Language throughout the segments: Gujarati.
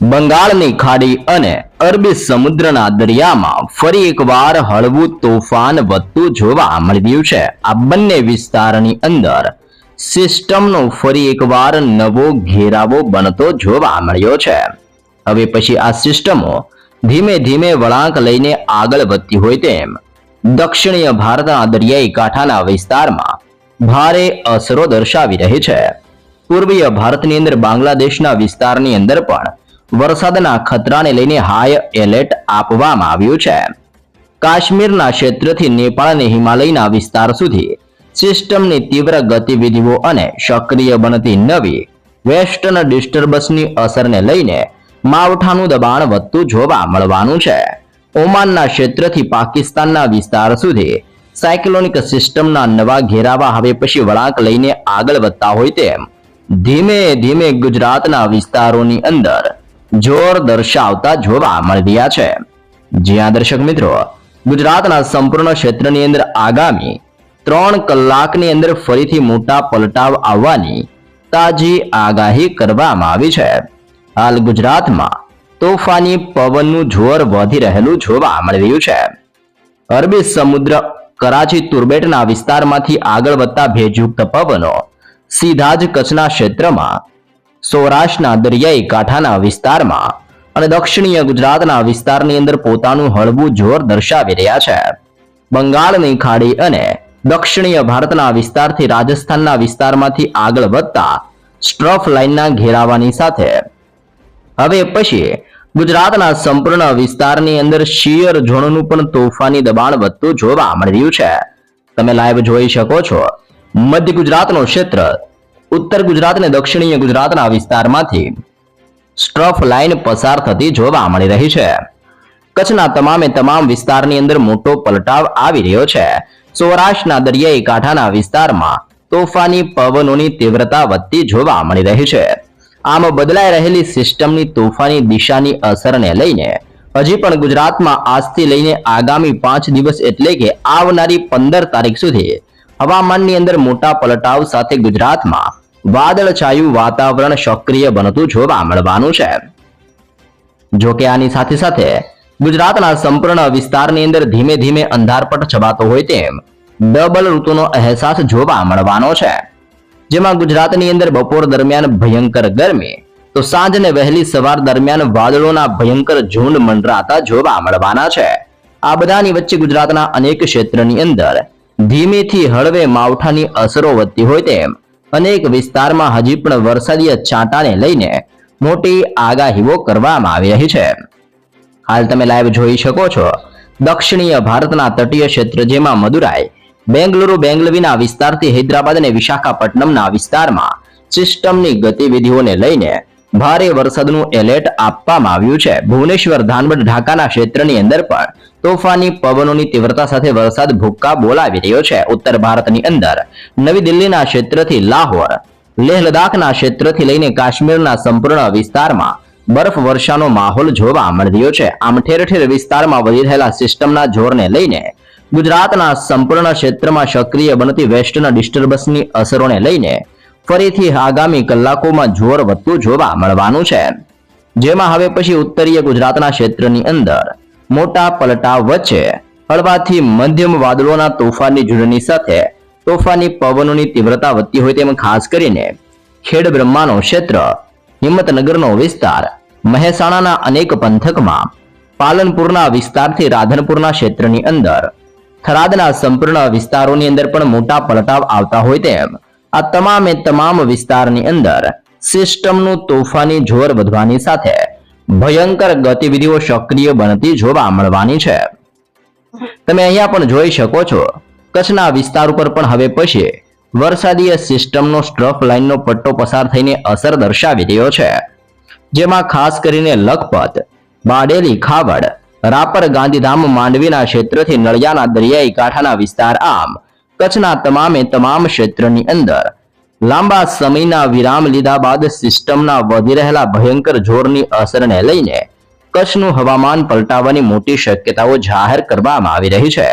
બંગાળની ખાડી અને અરબી સમુદ્રના દરિયામાં ફરી એકવાર હળવું તોફાન વધતું જોવા મળી રહ્યું છે। આ બંને વિસ્તારની અંદર સિસ્ટમનો ફરી એકવાર નવો ઘેરાવો બનતો જોવા મળ્યો છે। હવે પછી આ સિસ્ટમો ધીમે ધીમે વળાંક લઈને આગળ વધતી હોય તેમ દક્ષિણીય ભારતના દરિયાઈ કાંઠાના વિસ્તારમાં ભારે અસરો દર્શાવી રહી છે। પૂર્વીય ભારતની અંદર બાંગ્લાદેશના વિસ્તારની અંદર પણ વરસાદના ખતરાને લઈને હાઈ એલર્ટ આપવામાં આવ્યું છે। કાશ્મીરના ક્ષેત્રથી નેપાળ અને હિમાલયના વિસ્તાર સુધી સિસ્ટમની તીવ્ર ગતિવિધિઓ અને સક્રિય બનતી નવી વેસ્ટર્ન ડિસ્ટર્બન્સની અસરને લઈને માવઠાનું દબાણ વધતું જોવા મળવાનું છે। ઓમાનના ક્ષેત્રથી પાકિસ્તાનના વિસ્તાર સુધી સાયક્લોનિક સિસ્ટમના નવા ઘેરાવા હવે પછી વળાંક લઈને આગળ વધતા હોય તેમ ધીમે ધીમે ગુજરાતના વિસ્તારોની અંદર જોર દર્શાવતા જોવા મળી રહ્યા છે। જ્યાં દર્શક મિત્રો ગુજરાતના સંપૂર્ણ ક્ષેત્રની અંદર આગામી 3 કલાકની અંદર ફરીથી મોટા પલટાવ આવવાની તાજી આગાહી કરવામાં આવી છે। હાલ ગુજરાતમાં તોફાની પવનનું જોર વધી રહેલું જોવા મળી રહ્યું છે। અરબી સમુદ્ર કરાચી તુર્બેટના વિસ્તારમાંથી આગળ વધતા ભેજયુક્ત પવનો સીધા જ કચ્છના ક્ષેત્રમાં, સૌરાષ્ટ્રના દરિયાઈ કાંઠાના વિસ્તારમાં અને દક્ષિણીય ગુજરાતના વિસ્તારની અંદર પોતાનું હળવું જોર દર્શાવી રહ્યા છે। બંગાળની ખાડી અને દક્ષિણીય ભારતના વિસ્તારથી રાજસ્થાનના વિસ્તારમાંથી આગળ વધતા સ્ટ્રફ લાઇનના ઘેરાવાની સાથે હવે પછી ગુજરાતના સંપૂર્ણ વિસ્તારની અંદર શિયર ઝોનનું પણ તોફાની દબાણ વધતું જોવા મળી રહ્યું છે। તમે લાઈવ જોઈ શકો છો મધ્ય ગુજરાતનો ક્ષેત્ર ઉત્તર ગુજરાત અને દક્ષિણીય ગુજરાતના વિસ્તારમાંથી સ્ટ્રફ લાઇન પસાર થતી જોવા મળી રહી છે। કચ્છના તમામે તમામ વિસ્તારની અંદર મોટો પલટાવ આવી રહ્યો છે। સૌરાષ્ટ્રના દરિયાઈ કાંઠાના વિસ્તારમાં તોફાની પવનોની તીવ્રતા વધતી જોવા મળી રહી છે। આમ બદલાઈ રહેલી સિસ્ટમની તોફાની દિશાની અસરને લઈને હજી પણ ગુજરાતમાં આજથી લઈને આગામી 5 દિવસ એટલે કે આવનારી 15 તારીખ સુધી હવામાનની અંદર મોટા પલટાવ સાથે ગુજરાતમાં વાદળછાયું વાતાવરણ સક્રિય બનતું જોવા મળવાનું છે। જો કે આની સાથે સાથે ગુજરાતના સંપૂર્ણ વિસ્તારની અંદર ધીમે ધીમે અંધારપટ છવાતો હોય તેમ ડબલ ઋતુનો અહેસાસ જોવા મળવાનો છે। જેમાં ગુજરાતની અંદર બપોર દરમિયાન ભયંકર ગરમી તો સાંજ અને વહેલી સવાર દરમિયાન વાદળોના ભયંકર ઝુંડ મંડરાતા જોવા મળવાના છે। આ બધાની વચ્ચે ગુજરાતના અનેક ક્ષેત્રની અંદર ધીમેથી હળવે માવઠાની અસરો વધતી હોય તેમ અનેક વિસ્તારમાં હજી પણ વરસાદી છાંટાને લઈને મોટી આગાહીઓ કરવામાં આવી રહી છે। હાલ તમે લાઈવ જોઈ શકો છો દક્ષિણીય ભારતના તટીય ક્ષેત્ર જેમાં મદુરાઈ, બેંગલુરુ, બેંગલવીના વિસ્તારથી હૈદરાબાદ અને વિશાખાપટ્ટનમના વિસ્તારમાં સિસ્ટમની ગતિવિધિઓને લઈને ભારે વરસાદનું એલર્ટ આપવામાં આવ્યું છે। ભુવનેશ્વર, ધાનબડ, ઢાકાના ક્ષેત્રની અંદર પણ તોફાની પવનોની તીવ્રતા સાથે વરસાદ ભૂક્કા બોલાવી રહ્યો છે। ઉત્તર ભારતની અંદર નવી દિલ્હીના ક્ષેત્રથી લાહોર, લેહ લદ્દાખના ક્ષેત્રથી લઈને કાશ્મીરના સંપૂર્ણ વિસ્તારમાં બરફ વર્ષાનો માહોલ જોવા મળી રહ્યો છે। આમ ઠેર ઠેર વિસ્તારમાં વધી રહેલા સિસ્ટમના જોરને લઈને ગુજરાતના સંપૂર્ણ ક્ષેત્રમાં સક્રિય બનતી વેસ્ટર્ન ડિસ્ટર્બન્સની અસરોને લઈને ફરીથી આગામી કલાકોમાં જોર વધતું જોવા મળવાનું છે। જેમાં હવે પછી ઉત્તરીય ગુજરાતના ક્ષેત્રની અંદર મોટા પલટાવ વચ્ચે હળવાથી મધ્યમ વાદળોના તોફાની ઝુંડની સાથે તોફાની પવનોની તીવ્રતા વધતી હોય તેમ ખાસ કરીને ખેડ બ્રહ્માનો ક્ષેત્ર, હિંમતનગરનો વિસ્તાર, મહેસાણાના અનેક પંથકમાં, પાલનપુરના વિસ્તારથી રાધનપુરના ક્ષેત્રની અંદર, થરાદના સંપૂર્ણ વિસ્તારોની અંદર પણ મોટા પલટાવ આવતા હોય તેમ આ તમામે તમામ વિસ્તારની અંદર સિસ્ટમનું તોફાની જોર વધવાની સાથે ભયંકર ગતિવિધિઓ સક્રિય બનતી જોવા મળવાની છે। તમે અહીંયા પણ જોઈ શકો છો કચ્છના વિસ્તાર ઉપર પણ હવે પછી વરસાદીય સિસ્ટમનો સ્ટ્રફ લાઇનનો પટ્ટો પસાર થઈને અસર દર્શાવી રહ્યો છે। જેમાં ખાસ કરીને લખપત, બારડોલી, ખાવડ, રાપર, ગાંધીધામ, માંડવીના ક્ષેત્રથી નળિયાના દરિયાઈ કાંઠાના વિસ્તાર આમ કચ્છના તમામે તમામ ક્ષેત્રની અંદર લાંબા સમયના વિરામ લીધા બાદ સિસ્ટમના વધી રહેલા ભયંકર જોરની અસરને લઈને કચ્છનું હવામાન પલટાવાની મોટી શક્યતાઓ જાહેર કરવામાં આવી રહી છે।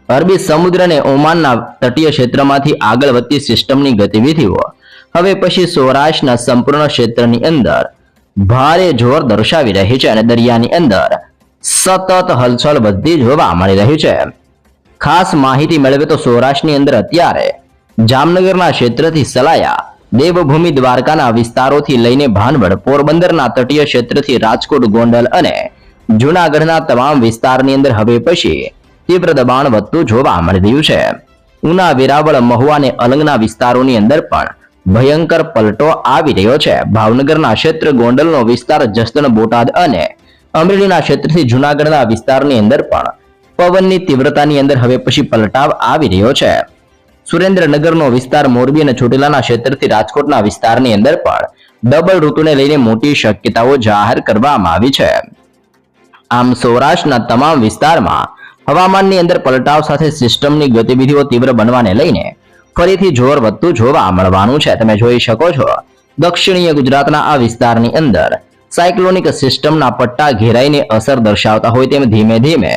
અરબી સમુદ્ર અને ઓમાનના તટીય ક્ષેત્રમાંથી આગળ વધતી સિસ્ટમની ગતિવિધિઓ હવે પછી સૌરાષ્ટ્રના સંપૂર્ણ ક્ષેત્રની અંદર ભારે જોર દર્શાવી રહી છે અને દરિયાની અંદર સતત હલચલ વધતી જોવા મળી રહી છે. ખાસ માહિતી મેળવે તો સૌરાષ્ટ્રની અંદર અત્યારે જામનગરના ક્ષેત્રથી સલાયા, દેવભૂમિ દ્વારકાના વિસ્તારોથી લઈને ભાનવડ, પોરબંદરના તટીય ક્ષેત્રથી રાજકોટ, ગોંડલ અને જૂનાગઢના તમામ વિસ્તારની અંદર હવે પછી તીવ્ર દબાણ વધતું જોવા મળી રહ્યું છે. ઉના, વેરાવળ, મહુવા અને અલંગના વિસ્તારોની અંદર પણ ભયંકર પલટો આવી રહ્યો છે. ભાવનગરના ક્ષેત્ર, ગોંડલનો વિસ્તાર, જસદણ, બોટાદ અને અમરેલીના ક્ષેત્રથી જૂનાગઢના વિસ્તારની અંદર પણ પવનની તીવ્રતાની અંદર હવે પછી પલટાવ આવી રહ્યો છે. સુરેન્દ્રનગરનો વિસ્તાર, મોરબી અને ચોટીલાના ક્ષેત્રથી રાજકોટના વિસ્તારની અંદર પણ ડબલ ઋતુને લઈને મોટી શક્યતાઓ જાહેર કરવામાં આવી છે. આમ સૌરાષ્ટ્રના તમામ વિસ્તારમાં હવામાનની અંદર પલટાવ સાથે સિસ્ટમની ગતિવિધિઓ તીવ્ર બનવાને લઈને ફરીથી જોર વધતું જોવા મળવાનું છે. તમે જોઈ શકો છો દક્ષિણીય ગુજરાતના આ વિસ્તારની અંદર સાયક્લોનિક સિસ્ટમના પટ્ટા ઘેરાઈને અસર દર્શાવતા હોય તેમ ધીમે ધીમે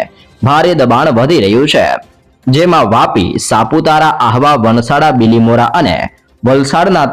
ભારે દબાણ વધી રહ્યું છે. જેમાં વાપી, સાપુતારા, આહવા, વણસાડા, બિલીમોરા અને વલસાડના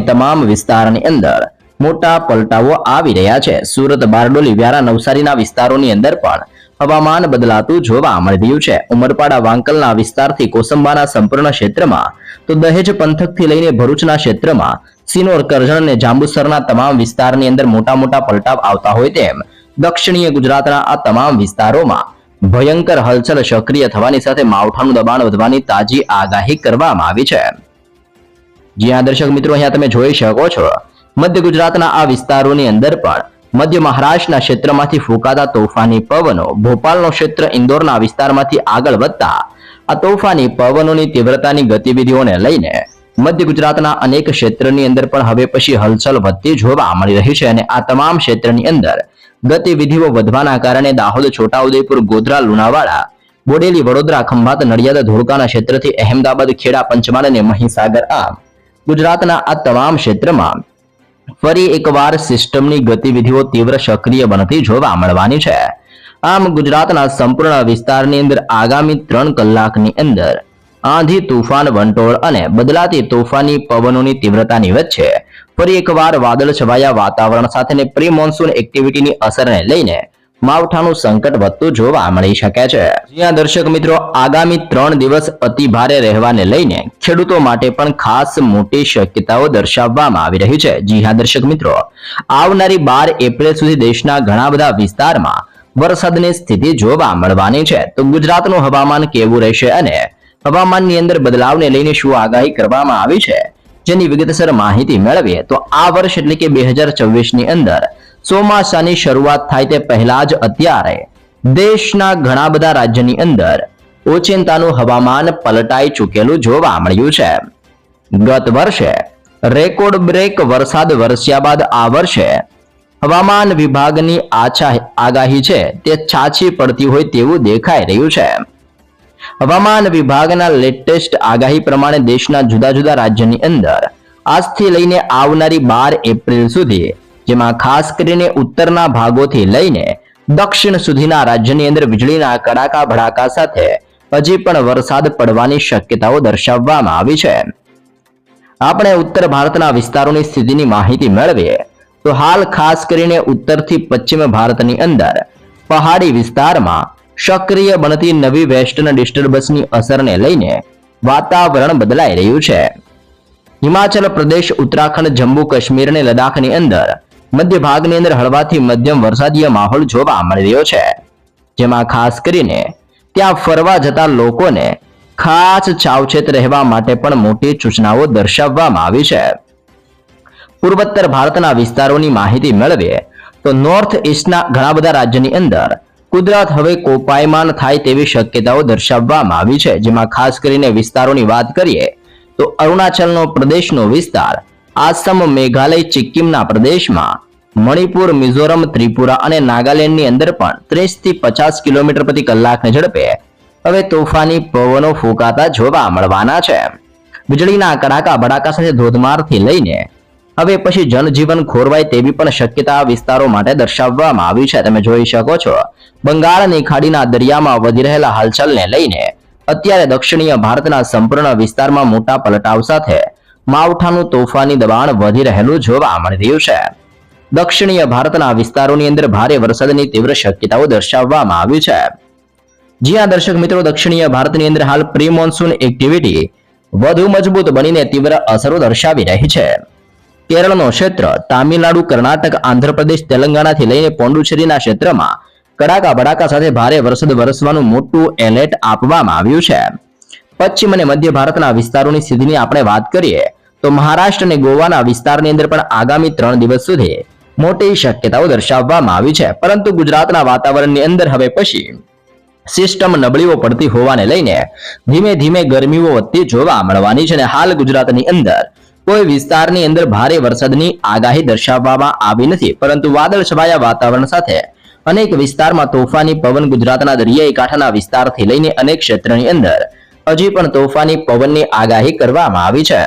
તમામ વિસ્તારની અંદર મોટા પલટાઓ આવી રહ્યા છે. સુરત, બારડોલી, વ્યારા, નવસારીના વિસ્તારોની અંદર પણ હવામાન બદલાતું જોવા મળી રહ્યું છે. ઉમરપાડા, વાંકલના વિસ્તારથી કોસંબાના સંપૂર્ણ ક્ષેત્રમાં, તો દહેજ પંથકથી લઈને ભરૂચના ક્ષેત્રમાં, સિનોર, કરજણ અને જાંબુસરના તમામ વિસ્તારની અંદર મોટા પલટાવ આવતા હોય તેમ દક્ષિણીય ગુજરાતના આ તમામ વિસ્તારોમાં ભયંકર હલચલ સક્રિય થવાની સાથે માવઠાનું દબાણ વધવાની તાજી આગાહી કરવામાં આવી છે. જ્યાં દર્શક મિત્રો અહીંયા તમે જોઈ શકો છો મધ્ય ગુજરાતના આ વિસ્તારોની અંદર પણ મધ્ય મહારાષ્ટ્રના ક્ષેત્રમાંથી ફૂંકાતા તોફાની પવનો ભોપાલનો ક્ષેત્ર, ઇન્દોરના વિસ્તારમાંથી આગળ વધતા આ તોફાની પવનોની તીવ્રતાની ગતિવિધિઓને લઈને મધ્ય ગુજરાતના અનેક ક્ષેત્રની અંદર પણ હવે પછી હલચલ વધતી જોવા મળી રહી છે અને આ તમામ ક્ષેત્રની અંદર ગતિવિધિઓ વધવાના કારણે દાહોદ, છોટાઉદેપુર, ગોધરા, લુણાવાડા, બોડેલી, વડોદરા, ખંભાત, નડિયાદ, ધોળકાના ક્ષેત્રથી અહેમદાબાદ, ખેડા, પંચમહાલ અને મહીસાગર આમ ગુજરાતના આ તમામ ક્ષેત્રમાં ફરી એકવાર સિસ્ટમની ગતિવિધિઓ તીવ્ર સક્રિય બનતી જોવા મળવાની છે. આમ ગુજરાતના સંપૂર્ણ વિસ્તારની અંદર આગામી 3 કલાકની અંદર આંધી, તૂફાન, વંટોળ અને બદલાતી તોફાની પવનોની તીવ્રતાની વચ્ચે ફરી એકવાર વાદળ છવાયા વાતાવરણ સાથે પ્રી મોન્સૂન એક્ટિવિટીની અસરને લઈને માવઠાનું સંકટ વધતું જોવા મળી શકે છે. જ્યાં દર્શક મિત્રો આગામી 3 દિવસ અતિ ભારે રહેવાને લઈને ખેડૂતો માટે પણ ખાસ મોટી શક્યતાઓ દર્શાવવામાં આવી રહી છે. જી હા દર્શક મિત્રો, આવનારી 12 એપ્રિલ સુધી દેશના ઘણા બધા વિસ્તારમાં વરસાદની સ્થિતિ જોવા મળવાની છે. તો ગુજરાતનું હવામાન કેવું રહેશે અને હવામાનની અંદર બદલાવને લઈને શું આગાહી કરવામાં આવી છે, જેની વિગતસર માહિતી મેળવીએ તો આ વર્ષ એટલે કે 2024 ની અંદર ચોમાસાની શરૂઆત થાય તે પહેલા જ અત્યારે દેશના ઘણા બધા રાજ્યની અંદર ઓચિંતાનું હવામાન પલટાઈ ચૂકેલું જોવા મળ્યું છે. ગત વર્ષે રેકોર્ડ બ્રેક વરસાદ વરસ્યા બાદ આ વર્ષે હવામાન વિભાગની આગાહી છે તે છાછી પડતી હોય તેવું દેખાઈ રહ્યું છે. હવામાન વિભાગના લેટેસ્ટ આગાહી પ્રમાણે દેશના જુદા જુદા રાજ્યની અંદર આજથી લઈને આવનારી 12 એપ્રિલ સુધી, જેમાં ખાસ કરીને ઉત્તરના ભાગોથી લઈને દક્ષિણ સુધીના રાજ્યની અંદર વીજળીના કડાકા ભડાકા સાથે હજી પણ વરસાદ પડવાની શક્યતાઓ દર્શાવવામાં આવી છે. આપણે ઉત્તર ભારતના વિસ્તારોની સ્થિતિની માહિતી મેળવીએ તો હાલ ખાસ કરીને ઉત્તરથી પશ્ચિમ ભારતની અંદર પહાડી વિસ્તારમાં સક્રિય બનતી નવી વેસ્ટર્ન ડિસ્ટર્બન્સની અસરને લઈને વાતાવરણ બદલાઈ રહ્યું છે. હિમાચલ પ્રદેશ, ઉત્તરાખંડ, જમ્મુ કાશ્મીર અને લદ્દાખની અંદર મધ્ય ભાગની અંદર હળવાથી મધ્યમ વરસાદીય માહોલ જોવા મળી રહ્યો છે, જેમાં ખાસ કરીને ત્યાં ફરવા જતા લોકોને ખાસ સાવચેત રહેવા માટે પણ મોટી સૂચનાઓ દર્શાવવામાં આવી છે. પૂર્વોત્તર ભારતના વિસ્તારોની માહિતી મેળવીએ તો નોર્થ ઈસ્ટના ઘણા બધા રાજ્યની અંદર કુદરત હવે કોપાયમાન થાય તેવી શક્યતાઓ દર્શાવવામાં આવી છે, જેમાં ખાસ કરીને વિસ્તારોની વાત કરીએ તો અરુણાચલનો પ્રદેશનો વિસ્તાર, આસામ, મેઘાલય, સિક્કિમના પ્રદેશમાં, મણિપુર, મિઝોરમ, ત્રિપુરા અને નાગાલેન્ડની અંદર પણ 30 થી 50 કિલોમીટર પ્રતિ કલાકની ઝડપે હવે તોફાની પવનો ફૂંકાતા જોવા મળવાના છે. વીજળીના કડાકા ભડાકા સાથે ધોધમારથી લઈને હવે પછી જનજીવન ખોરવાય તેવી પણ શક્યતા વિસ્તારો માટે દર્શાવવામાં આવી છે. તમે જોઈ શકો છો બંગાળની ખાડીના દરિયામાં વધી રહેલા હલચલને લઈને અત્યારે દક્ષિણીય ભારતના સંપૂર્ણ વિસ્તારમાં મોટા પલટાવ સાથે માવઠાનું તોફાની દબાણ વધી રહેલું જોવા મળી રહ્યું છે. દક્ષિણીય ભારતના વિસ્તારોની અંદર ભારે વરસાદની તીવ્ર શક્યતાઓ દર્શાવવામાં આવી છે. જ્યાં દર્શક મિત્રો દક્ષિણીય ભારતની અંદર હાલ પ્રી મોન્સૂન એક્ટિવિટી વધુ મજબૂત બનીને તીવ્ર અસરો દર્શાવી રહી છે. કેરળનો ક્ષેત્ર, તામિલનાડુ, કર્ણાટક, આંધ્રપ્રદેશ, તેલંગાણાથી લઈને પોંડુચેરીના ક્ષેત્રમાં કડાકા ભડાકા સાથે ભારે વરસાદ વરસવાનું મોટું એલર્ટ આપવામાં આવ્યું છે. પશ્ચિમ અને મધ્ય ભારતના વિસ્તારોની સ્થિતિની આપણે વાત કરીએ તો મહારાષ્ટ્ર અને ગોવાના વિસ્તારની અંદર પણ આગામી 3 દિવસ સુધી મોટી શક્યતાઓ દર્શાવવામાં આવી છે. પરંતુ ગુજરાતના વાતાવરણની અંદર હવે પછી સિસ્ટમ નબળીઓ પડતી હોવાને લઈને ધીમે ધીમે ગરમીઓ વધતી જોવા મળવાની છે. અને હાલ ગુજરાતની અંદર કોઈ વિસ્તારની અંદર ભારે વરસાદની આગાહી દર્શાવવામાં આવી નથી, પરંતુ વાદળછવાયા વાતાવરણ સાથે અનેક વિસ્તારમાં તોફાની પવન ગુજરાતના દરિયાઈ કાંઠાના વિસ્તારથી લઈને અનેક ક્ષેત્રની અંદર હજી પણ તોફાની પવનની આગાહી કરવામાં આવી છે.